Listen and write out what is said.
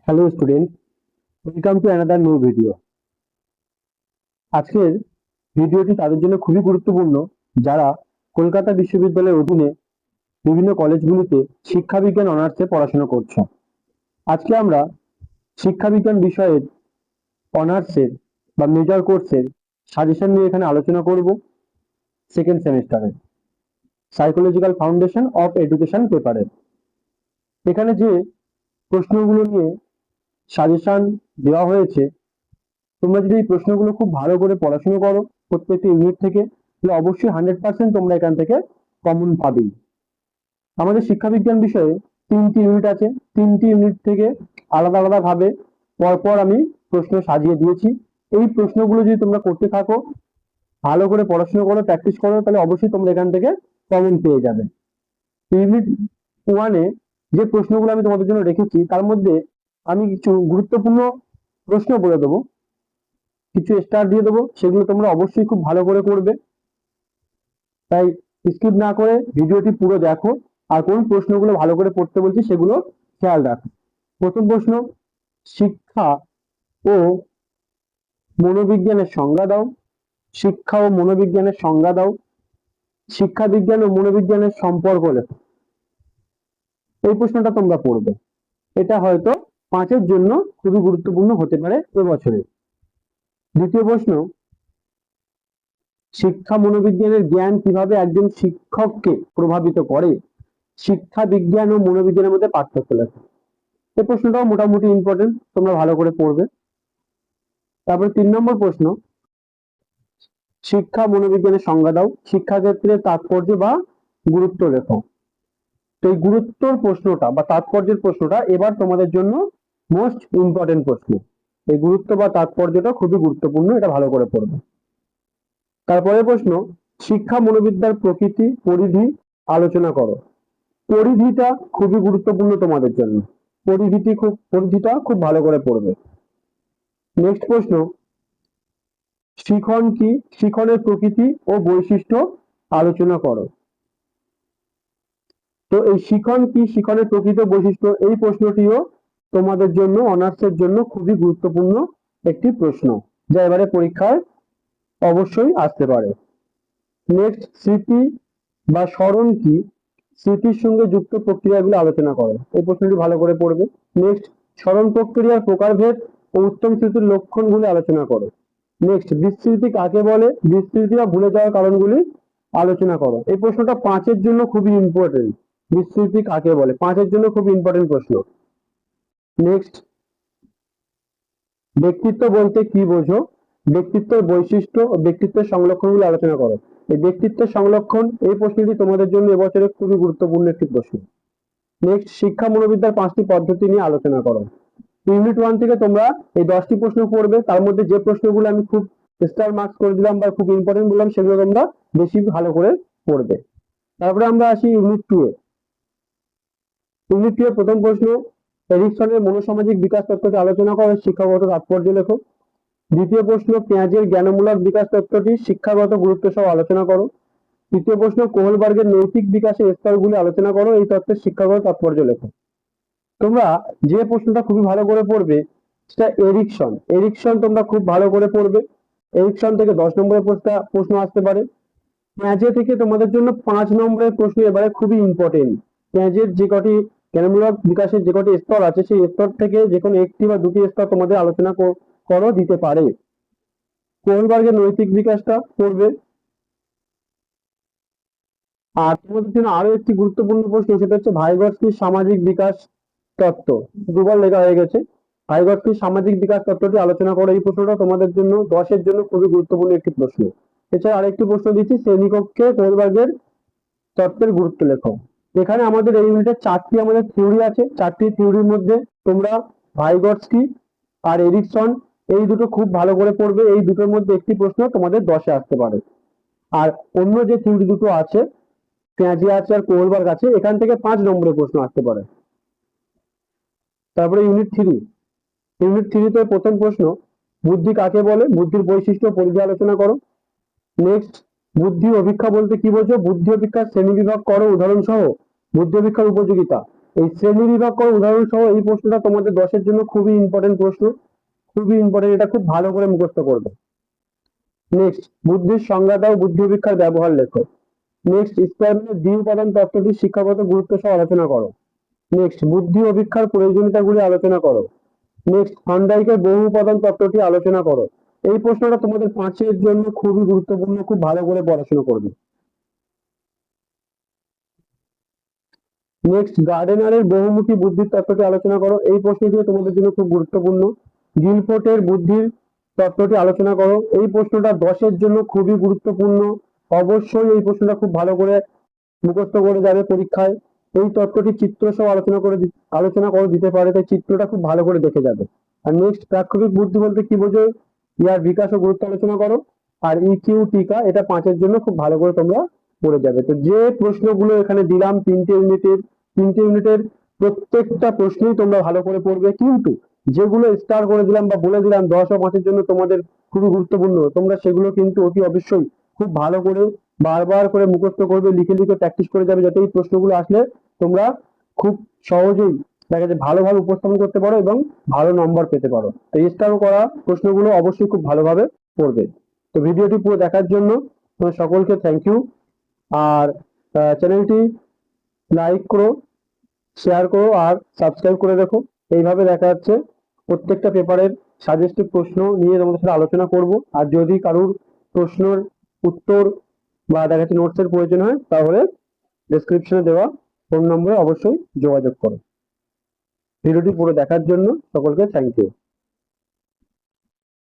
Hello student, welcome to another new video. আজকের ভিডিওটি তাদের জন্য খুবই গুরুত্বপূর্ণ যারা কলকাতা বিশ্ববিদ্যালয়ের অধীনে বিভিন্ন কলেজগুলিতে শিক্ষাবিজ্ঞান অনার্সে পড়াশোনা করছো। আজকে আমরা শিক্ষাবিজ্ঞান বিষয়ের অনার্সের বা মেজর কোর্সের সাজেশন নিয়ে এখানে আলোচনা করব। সেকেন্ড সেমিস্টারের সাইকোলজিক্যাল ফাউন্ডেশন অফ এডুকেশন পেপারের এখানে যে প্রশ্নগুলো নিয়ে সাজেশন দেওয়া হয়েছে, তোমরা যদি এই প্রশ্নগুলো খুব ভালো করে পড়াশোনা করো প্রত্যেকটি ইউনিট থেকে, তাহলে অবশ্যই 100% তোমরা এখান থেকে কমন পাবেই। আমাদের শিক্ষাবিজ্ঞান বিষয়ে 3টি ইউনিট আছে। 3টি ইউনিট থেকে আলাদা আলাদা ভাবে পরপর আমি প্রশ্ন সাজিয়ে দিয়েছি। এই প্রশ্নগুলো যদি তোমরা করতে থাকো, ভালো করে পড়াশোনা করো, প্র্যাকটিস করো, তাহলে অবশ্যই তোমরা এখান থেকে কমন পেয়ে যাবে। ইউনিট 1-এ যে প্রশ্নগুলো আমি তোমাদের জন্য রেখেছি তার মধ্যে আমি কিছু গুরুত্বপূর্ণ প্রশ্ন বলে দেবো, কিছু স্টার দিয়ে দেবো, সেগুলো তোমরা অবশ্যই খুব ভালো করে করবে। তাই স্কিপ না করে ভিডিওটি পুরো দেখো, আর কোন প্রশ্নগুলো ভালো করে পড়তে বলছি সেগুলো খেয়াল রাখো। প্রথম প্রশ্ন, শিক্ষা ও মনোবিজ্ঞানের সংজ্ঞা দাও। শিক্ষা ও মনোবিজ্ঞানের সংজ্ঞা দাও। শিক্ষা বিজ্ঞান ও মনোবিজ্ঞানের সম্পর্ক লেখো। এই প্রশ্নটা তোমরা পড়বে। এটা হয়তো 5-এর জন্য খুবই গুরুত্বপূর্ণ হতে পারে এবছরে। দ্বিতীয় প্রশ্ন, শিক্ষা মনোবিজ্ঞানের জ্ঞান কিভাবে একজন শিক্ষককে প্রভাবিত করে। শিক্ষা বিজ্ঞান ও মনোবিজ্ঞানের মধ্যে পার্থক্য লেখো। এই প্রশ্নটাও মোটামুটি ইম্পর্টেন্ট, তোমরা ভালো করে পড়বে। তারপরে 3 নম্বর প্রশ্ন, শিক্ষা মনোবিজ্ঞানের সংজ্ঞা দাও। শিক্ষাক্ষেত্রে তাৎপর্য বা গুরুত্ব লেখো। তো এই গুরুত্বর প্রশ্নটা বা তাৎপর্যের প্রশ্নটা এবার তোমাদের জন্য মোস্ট ইম্পর্টেন্ট প্রশ্ন। এই গুরুত্ব বা তাৎপর্যটা খুবই গুরুত্বপূর্ণ, এটা ভালো করে পড়বে। তারপরে প্রশ্ন, শিক্ষা মনোবিদ্যার প্রকৃতি পরিধি আলোচনা করো। পরিধিটা খুবই গুরুত্বপূর্ণ তোমাদের জন্য। পরিধিটা খুব ভালো করে পড়বে। নেক্সট প্রশ্ন, শিখন কি, শিখনের প্রকৃতি ও বৈশিষ্ট্য আলোচনা করো। তো এই শিখন কি, শিখনের প্রকৃতি ও বৈশিষ্ট্য, এই প্রশ্নটিও তোমাদের জন্য অনার্সের জন্য খুবই গুরুত্বপূর্ণ একটি প্রশ্ন, যা এবারে পরীক্ষায় অবশ্যই আসতে পারে। নেক্সট, স্মৃতি বা স্মরণ কি, স্মৃতির সঙ্গে যুক্ত প্রক্রিয়াগুলো আলোচনা করো। এই প্রশ্নটি ভালো করে পড়বে। নেক্সট, স্মরণ প্রক্রিয়ার প্রকারভেদ ও উত্তম স্মৃতির লক্ষণগুলি আলোচনা করো। নেক্সট, বিস্মৃতি কাকে বলে, বিস্মৃতি বা ভুলে যাওয়ার কারণগুলি আলোচনা করো। এই প্রশ্নটা 5-এর জন্য খুবই ইম্পর্টেন্ট। বিস্মৃতি কাকে বলে, 5-এর জন্য খুব ইম্পর্টেন্ট প্রশ্ন। নেক্সট, ব্যক্তিত্ব বলতে কি বোঝো, ব্যক্তিত্বের বৈশিষ্ট্য ও ব্যক্তিত্বের সংলক্ষণগুলো আলোচনা করো। এই ব্যক্তিত্বের সংলক্ষণ, এই প্রশ্নটি তোমাদের জন্য এবছরে খুবই গুরুত্বপূর্ণ একটি প্রশ্ন। নেক্সট, শিক্ষা মনোবিদ্যার 5টি পদ্ধতি নিয়ে আলোচনা করো। ইউনিট 1 থেকে তোমরা এই 10টি প্রশ্ন পড়বে, তার মধ্যে যে প্রশ্নগুলো আমি খুব স্টার মার্কস করে দিলাম বা খুব ইম্পর্টেন্ট বললাম সেগুলো তোমরা বেশি ভালো করে পড়বে। তারপরে আমরা আসি ইউনিট 2 এ। ইউনিট 2 এর প্রথম প্রশ্ন, এরিকসনের মনোসামাজিক বিকাশ তত্ত্বটি আলোচনা করো, শিক্ষাগত তাৎপর্য লেখো। দ্বিতীয় প্রশ্ন, পেঁয়াজের জ্ঞানমূলক বিকাশ তত্ত্বটি শিক্ষাগত গুরুত্ব সহ আলোচনা করো। তৃতীয় প্রশ্ন, কোহলবার্গের নৈতিক বিকাশের স্তরগুলি আলোচনা করো, এই তত্ত্বের শিক্ষাগত তাৎপর্য লেখো। তোমরা যে প্রশ্নটা খুবই ভালো করে পড়বে সেটা এরিকসন তোমরা খুব ভালো করে পড়বে। এরিকসন থেকে 10 নম্বরের প্রশ্ন আসতে পারে। পেঁয়াজে থেকে তোমাদের জন্য 5 নম্বরের প্রশ্ন এবারে খুবই ইম্পর্টেন্ট। পেঁয়াজের যে কটি জ্ঞানমূলক বিকাশের যে কটি স্তর আছে সেই স্তর থেকে যে কোনো একটি বা দুটি স্তর তোমাদের আলোচনা করো দিতে পারে। কোহলবার্গের নৈতিক বিকাশটা পড়বে। আর তোমাদের জন্য আরো একটি গুরুত্বপূর্ণ প্রশ্ন, সেটা হচ্ছে ভাইগটস্কির সামাজিক বিকাশ তত্ত্ব। দুবার লেখা হয়ে গেছে। ভাইগটস্কির সামাজিক বিকাশ তত্ত্বটি আলোচনা করো। এই প্রশ্নটা তোমাদের জন্য 10-এর জন্য খুবই গুরুত্বপূর্ণ একটি প্রশ্ন। এছাড়া আরেকটি প্রশ্ন দিচ্ছি, শ্রেণীকক্ষে কোহলবার্গের তত্ত্বের গুরুত্ব লেখো। এখানে আমাদের এই ইউনিটে 4টি আমাদের থিওরি আছে। 4টি থিওরির মধ্যে তোমরা ভাইগটস্কি আর এরিকসন এই দুটো খুব ভালো করে পড়বে। এই দুটোর মধ্যে একটি প্রশ্ন তোমাদের 10-এ আসতে পারে। আর অন্য যে থিওরি দুটো আছে, পেঁয়াজি আছে আর কোহলবার্গ আছে, এখান থেকে 5 নম্বরের প্রশ্ন আসতে পারে। তারপরে ইউনিট 3 তে প্রথম প্রশ্ন, বুদ্ধি কাকে বলে, বুদ্ধির বৈশিষ্ট্য পরিধি আলোচনা করো। নেক্সট, বুদ্ধি অভিক্ষা বলতে কি বোঝো, বুদ্ধি অভিক্ষার শ্রেণীবিভাগ করো উদাহরণ সহ। বুদ্ধি অভিক্ষার উপযোগিতা, এই শ্রেণী বিভাগ করো উদাহরণ সহ এই প্রশ্নটা তোমাদের 10-এর জন্য খুবই ইম্পর্টেন্ট প্রশ্ন, খুবই ইম্পর্টেন্ট, এটা খুব ভালো করে মুখস্থ করবে। নেক্সট, বুদ্ধির সংজ্ঞা দাও, বুদ্ধি অভিক্ষার ব্যবহার লেখো। নেক্সট, স্কয়ারম্যানের দ্বি উপাদান তত্ত্বটির শিক্ষাগত গুরুত্ব সহ আলোচনা করো। নেক্সট, বুদ্ধি অভিক্ষার প্রয়োজনীয়তাগুলি আলোচনা করো। নেক্সট, থর্নডাইকের বহু উপাদান তত্ত্বটি আলোচনা করো। এই প্রশ্নটা তোমাদের 5-এর জন্য খুবই গুরুত্বপূর্ণ, খুব ভালো করে পড়াশোনা করবে। নেক্সট, গার্ডেনারের বহুমুখী বুদ্ধির তত্ত্বটি আলোচনা করো। এই প্রশ্নটিও তোমাদের জন্য খুব গুরুত্বপূর্ণ। গিলফোর্টের বুদ্ধির তত্ত্বটি আলোচনা করো। এই প্রশ্নটা 10-এর জন্য খুবই গুরুত্বপূর্ণ, অবশ্যই এই প্রশ্নটা খুব ভালো করে মুখস্থ করে যাবে পরীক্ষায়। এই তত্ত্বটি চিত্র সহ আলোচনা করে দিতে পারে, তাই চিত্রটা খুব ভালো করে দেখে যাবে। আর নেক্সট, প্রাক্ষরিক বুদ্ধি বলতে কি বোঝো, ইয়ার বিকাশ ও গুরুত্ব আলোচনা করো। আর ইকিউ টিকা, এটা 5-এর জন্য খুব ভালো করে তোমরা পড়ে যাবে। তো যে প্রশ্নগুলো এখানে দিলাম 3টে ইউনিটের প্রত্যেকটা প্রশ্নই তোমরা ভালো করে পড়বে, কিন্তু যেগুলো স্টার করে দিলাম বা বলে দিলাম 10 ও 5-এর জন্য তোমাদের খুবই গুরুত্বপূর্ণ, তোমরা সেগুলো কিন্তু অতি অবশ্যই খুব ভালো করে বারবার করে মুখস্থ করবে, লিখে লিখে প্র্যাকটিস করে যাবে, যাতে এই প্রশ্নগুলো আসলে তোমরা খুব সহজেই দেখা যায় ভালোভাবে উপস্থাপন করতে পারো এবং ভালো নম্বর পেতে পারো। তো স্টার করা প্রশ্নগুলো অবশ্যই খুব ভালোভাবে পড়বে। তো ভিডিওটি পুরো দেখার জন্য তোমাদের সকলকে থ্যাংক ইউ। আর চ্যানেলটি লাইক করো, শেয়ার করো আর সাবস্ক্রাইব করে রাখো। এইভাবে দেখা যাচ্ছে প্রত্যেকটা পেপারের সাজেস্টিভ প্রশ্ন নিয়ে তোমাদের সাথে আলোচনা করব। আর যদি কারোর প্রশ্নের উত্তর বা দেখা যাচ্ছে নোটসের প্রয়োজন হয়, তাহলে ডেসক্রিপশনে দেওয়া ফোন নম্বরে অবশ্যই যোগাযোগ করো। ভিডিওটি পুরো দেখার জন্য সকলকে থ্যাংক ইউ।